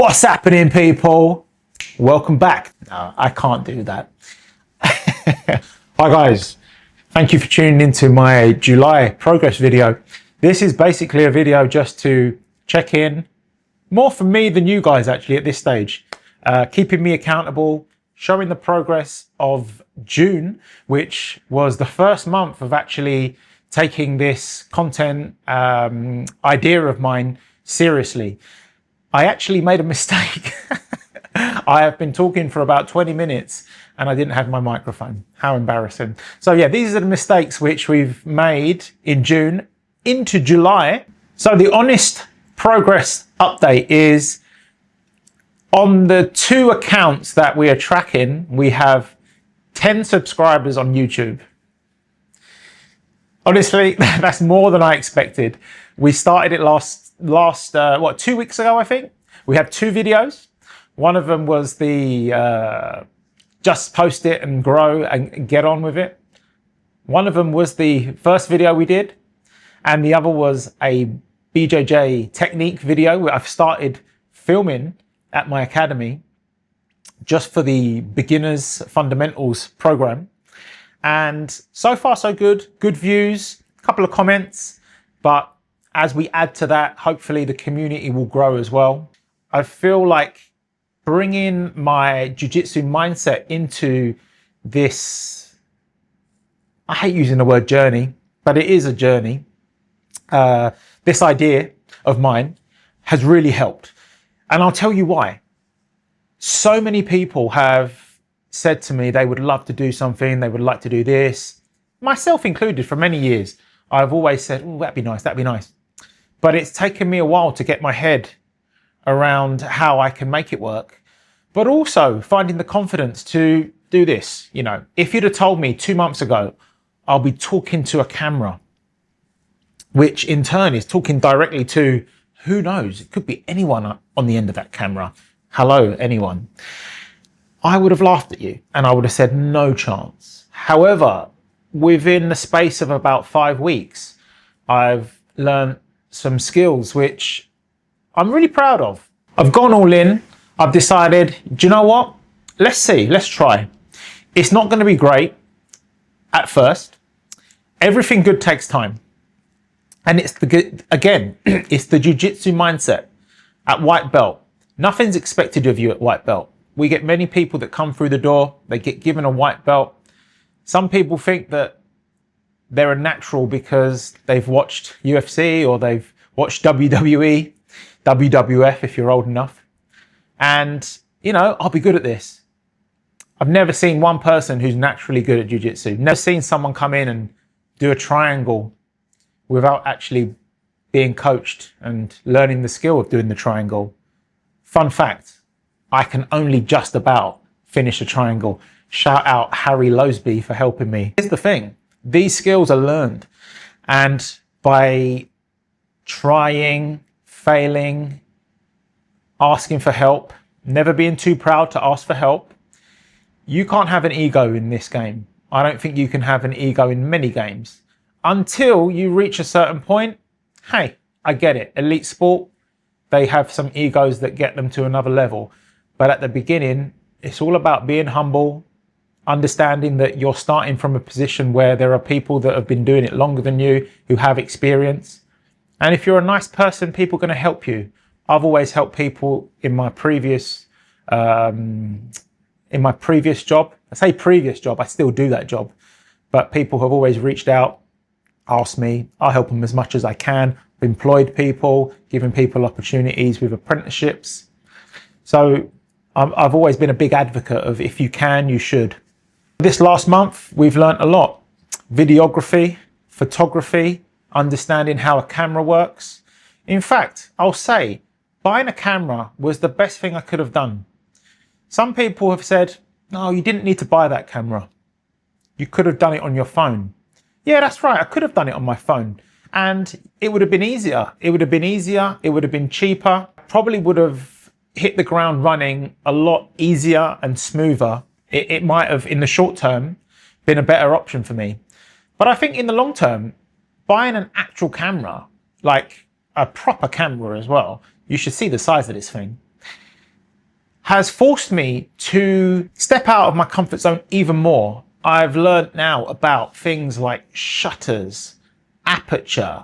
What's happening, people? Welcome back. No, I can't do that. Hi guys, thank you for tuning into my July progress video. This is basically a video just to check in, more for me than you guys actually at this stage, keeping me accountable, showing the progress of June, which was the first month of actually taking this content idea of mine seriously. I actually made a mistake. I have been talking for about 20 minutes and I didn't have my microphone. How embarrassing. So yeah, these are the mistakes which we've made in June into July. So the honest progress update is on the 2 accounts that we are tracking, we have 10 subscribers on YouTube. Honestly, that's more than I expected. We started it last 2 weeks ago, I think. We have 2 videos. One of them was the just post it and grow and get on with it. One of them was the first video we did, and the other was a BJJ technique video where I've started filming at my academy just for the beginners fundamentals program. And so far so good, good views, a couple of comments, but as we add to that, hopefully the community will grow as well. I feel like bringing my jiu-jitsu mindset into this, I hate using the word journey, but it is a journey. This idea of mine has really helped. And I'll tell you why. So many people have said to me they would love to do something, they would like to do this, myself included. For many years I've always said, oh, that'd be nice, that'd be nice. But it's taken me a while to get my head around how I can make it work, but also finding the confidence to do this. You know, if you'd have told me 2 months ago I'll be talking to a camera, which in turn is talking directly to, who knows, it could be anyone on the end of that camera. Hello, anyone. I would have laughed at you and I would have said no chance. However, within the space of about 5 weeks, I've learned some skills which I'm really proud of. I've gone all in. I've decided, do you know what? Let's see, let's try. It's not going to be great at first. Everything good takes time. And it's it's the jiu-jitsu mindset at white belt. Nothing's expected of you at white belt. We get many people that come through the door, they get given a white belt. Some people think that they're a natural because they've watched UFC or they've watched WWE, WWF if you're old enough. And, you know, I'll be good at this. I've never seen one person who's naturally good at jiu-jitsu. Never seen someone come in and do a triangle without actually being coached and learning the skill of doing the triangle. Fun fact, I can only just about finish a triangle. Shout out Harry Loseby for helping me. Here's the thing, these skills are learned. And by trying, failing, asking for help, never being too proud to ask for help, you can't have an ego in this game. I don't think you can have an ego in many games. Until you reach a certain point, hey, I get it. Elite sport, they have some egos that get them to another level. But at the beginning, it's all about being humble, understanding that you're starting from a position where there are people that have been doing it longer than you, who have experience. And if you're a nice person, people are going to help you. I've always helped people in my previous job. I say previous job, I still do that job. But people have always reached out, asked me, I'll help them as much as I can. I've employed people, given people opportunities with apprenticeships. So I've always been a big advocate of if you can, you should. This last month, we've learned a lot. Videography, photography, understanding how a camera works. In fact, I'll say, buying a camera was the best thing I could have done. Some people have said, no, you didn't need to buy that camera. You could have done it on your phone. Yeah, that's right. I could have done it on my phone. And it would have been easier. It would have been easier. It would have been cheaper. Probably would have hit the ground running a lot easier and smoother. It might have, in the short term, been a better option for me. But I think in the long term, buying an actual camera, like a proper camera as well, you should see the size of this thing. has forced me to step out of my comfort zone even more. I've learned now about things like shutters, aperture,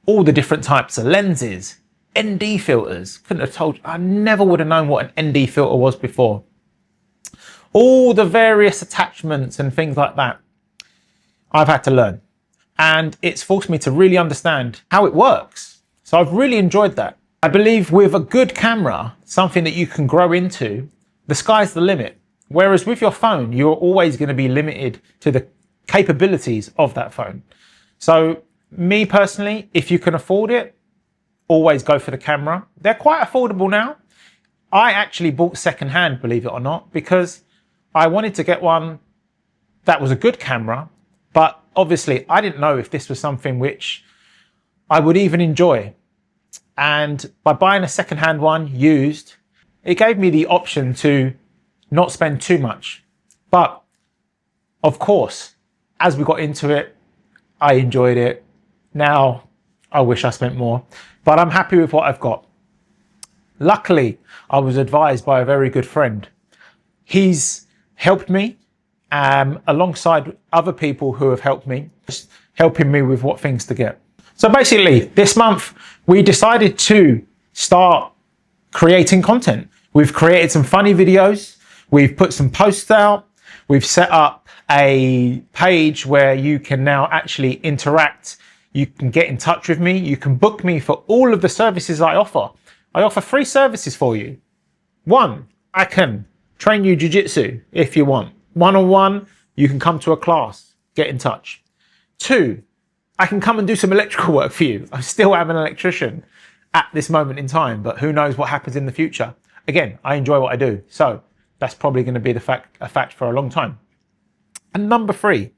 all the different types of lenses, ND filters. Couldn't have told you, I never would have known what an ND filter was before. All the various attachments and things like that, I've had to learn. And it's forced me to really understand how it works. So I've really enjoyed that. I believe with a good camera, something that you can grow into, the sky's the limit. Whereas with your phone, you're always going to be limited to the capabilities of that phone. So me personally, if you can afford it, always go for the camera. They're quite affordable now. I actually bought secondhand, believe it or not, because I wanted to get one that was a good camera, but obviously I didn't know if this was something which I would even enjoy. And by buying a secondhand one used, it gave me the option to not spend too much. But of course, as we got into it, I enjoyed it. Now I wish I spent more, but I'm happy with what I've got. Luckily, I was advised by a very good friend. He's helped me alongside other people who have helped me, just helping me with what things to get. So basically, this month, we decided to start creating content. We've created some funny videos. We've put some posts out. We've set up a page where you can now actually interact. You can get in touch with me. You can book me for all of the services I offer. I offer 3 services for you. 1, I can train you jiu-jitsu if you want. 1-on-1, you can come to a class, get in touch. 2, I can come and do some electrical work for you. I still am an electrician at this moment in time, but who knows what happens in the future. Again, I enjoy what I do. So that's probably going to be a fact for a long time. And number 3,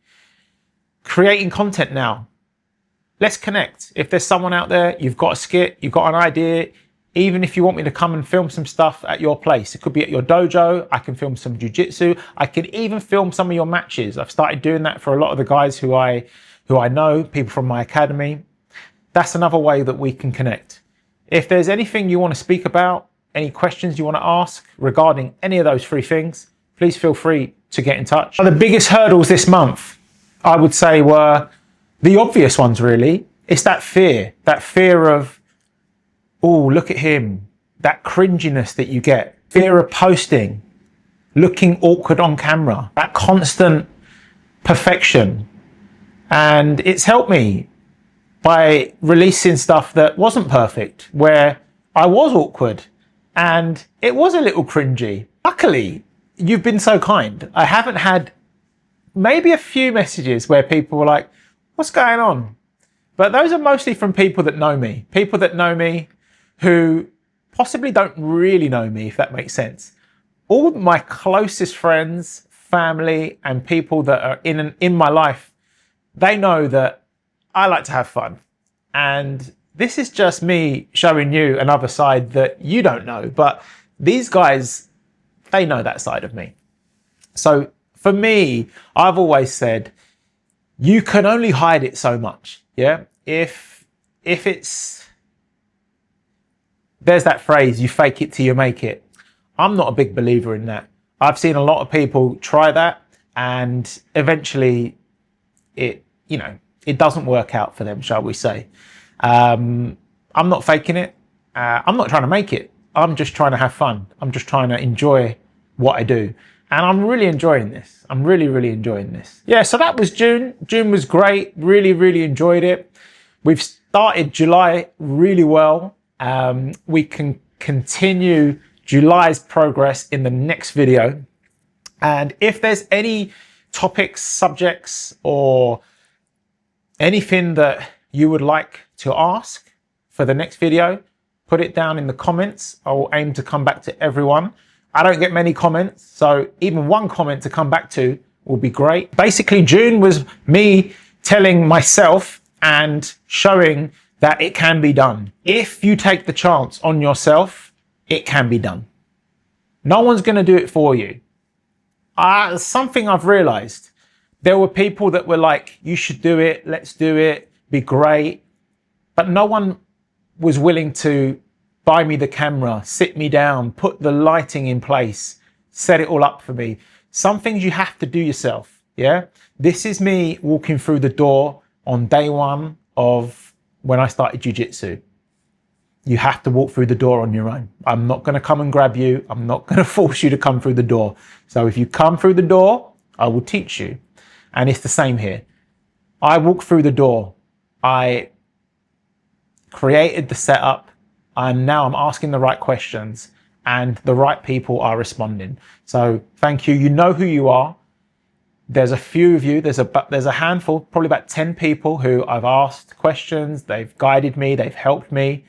creating content now. Let's connect. If there's someone out there, you've got a skit, you've got an idea, even if you want me to come and film some stuff at your place, it could be at your dojo, I can film some jiu-jitsu, I can even film some of your matches. I've started doing that for a lot of the guys who I know, people from my academy. That's another way that we can connect. If there's anything you want to speak about, any questions you want to ask regarding any of those 3 things, please feel free to get in touch. The biggest hurdles this month, I would say, were the obvious ones, really. It's that fear of, oh, look at him, that cringiness that you get, fear of posting, looking awkward on camera, that constant perfection. And it's helped me by releasing stuff that wasn't perfect, where I was awkward and it was a little cringy. Luckily, you've been so kind. I haven't had maybe a few messages where people were like, what's going on? But those are mostly from people that know me who possibly don't really know me, if that makes sense. All my closest friends, family, and people that are in my life, they know that I like to have fun. And this is just me showing you another side that you don't know, but these guys, they know that side of me. So for me, I've always said, you can only hide it so much. Yeah. If it's, there's that phrase, you fake it till you make it. I'm not a big believer in that. I've seen a lot of people try that and eventually it doesn't work out for them, shall we say. I'm not faking it. I'm not trying to make it. I'm just trying to have fun. I'm just trying to enjoy what I do. And I'm really enjoying this. I'm really, really enjoying this. Yeah, so that was June. June was great. Really, really enjoyed it. We've started July really well. We can continue July's progress in the next video. And if there's any topics, subjects, or anything that you would like to ask for the next video, put it down in the comments. I will aim to come back to everyone. I don't get many comments, so even one comment to come back to will be great. Basically, June was me telling myself and showing that it can be done. If you take the chance on yourself, it can be done. No one's going to do it for you. Something I've realized, there were people that were like, you should do it, let's do it, be great. But no one was willing to buy me the camera, sit me down, put the lighting in place, set it all up for me. Some things you have to do yourself, yeah? This is me walking through the door on day one of when I started jiu-jitsu. You have to walk through the door on your own. I'm not gonna come and grab you. I'm not gonna force you to come through the door. So if you come through the door, I will teach you. And it's the same here. I walk through the door. I created the setup. I'm asking the right questions and the right people are responding. So thank you. You know who you are. There's a few of you, there's a handful, probably about 10 people who I've asked questions. They've guided me, they've helped me,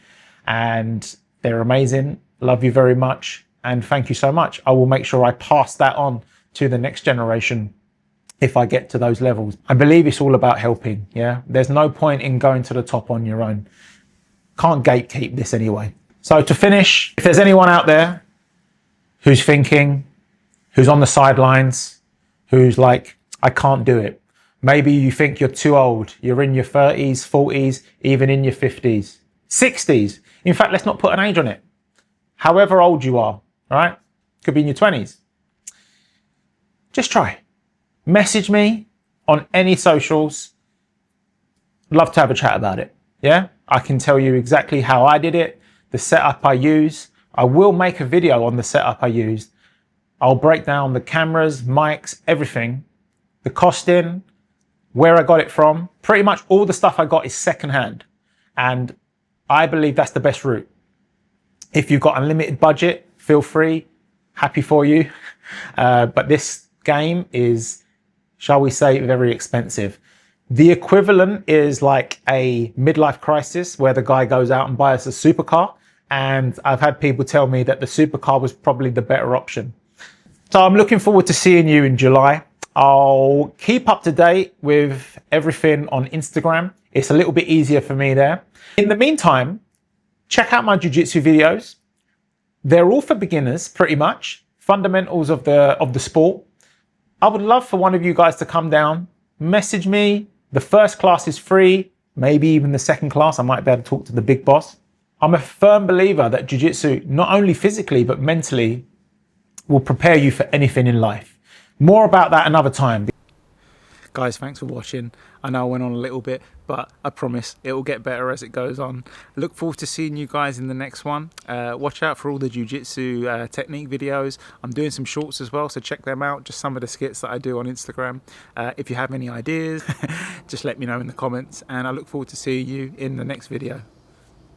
and they're amazing. Love you very much. And thank you so much. I will make sure I pass that on to the next generation if I get to those levels. I believe it's all about helping, yeah? There's no point in going to the top on your own. Can't gatekeep this anyway. So to finish, if there's anyone out there who's thinking, who's on the sidelines, who's like, I can't do it. Maybe you think you're too old. You're in your 30s, 40s, even in your 50s, 60s. In fact, let's not put an age on it. However old you are, right? Could be in your 20s. Just try. Message me on any socials. Love to have a chat about it. Yeah, I can tell you exactly how I did it, the setup I use. I will make a video on the setup I used. I'll break down the cameras, mics, everything, the costing, where I got it from. Pretty much all the stuff I got is secondhand. And I believe that's the best route. If you've got unlimited budget, feel free, happy for you. But this game is, shall we say, very expensive. The equivalent is like a midlife crisis where the guy goes out and buys a supercar. And I've had people tell me that the supercar was probably the better option. So I'm looking forward to seeing you in July. I'll keep up to date with everything on Instagram. It's a little bit easier for me there. In the meantime, check out my jiu-jitsu videos. They're all for beginners, pretty much. Fundamentals of the sport. I would love for one of you guys to come down, message me. The first class is free, maybe even the second class. I might be able to talk to the big boss. I'm a firm believer that jiu-jitsu, not only physically, but mentally, will prepare you for anything in life. More about that another time. Guys, thanks for watching. I know I went on a little bit, but I promise it will get better as it goes on. Look forward to seeing you guys in the next one. Watch out for all the jiu-jitsu technique videos. I'm doing some shorts as well, so check them out. Just some of the skits that I do on Instagram. If you have any ideas, just let me know in the comments, and I look forward to seeing you in the next video.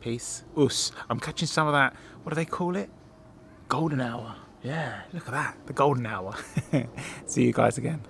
Peace. Us. I'm catching some of that, what do they call it? Golden hour. Yeah, look at that, the golden hour. See you guys again.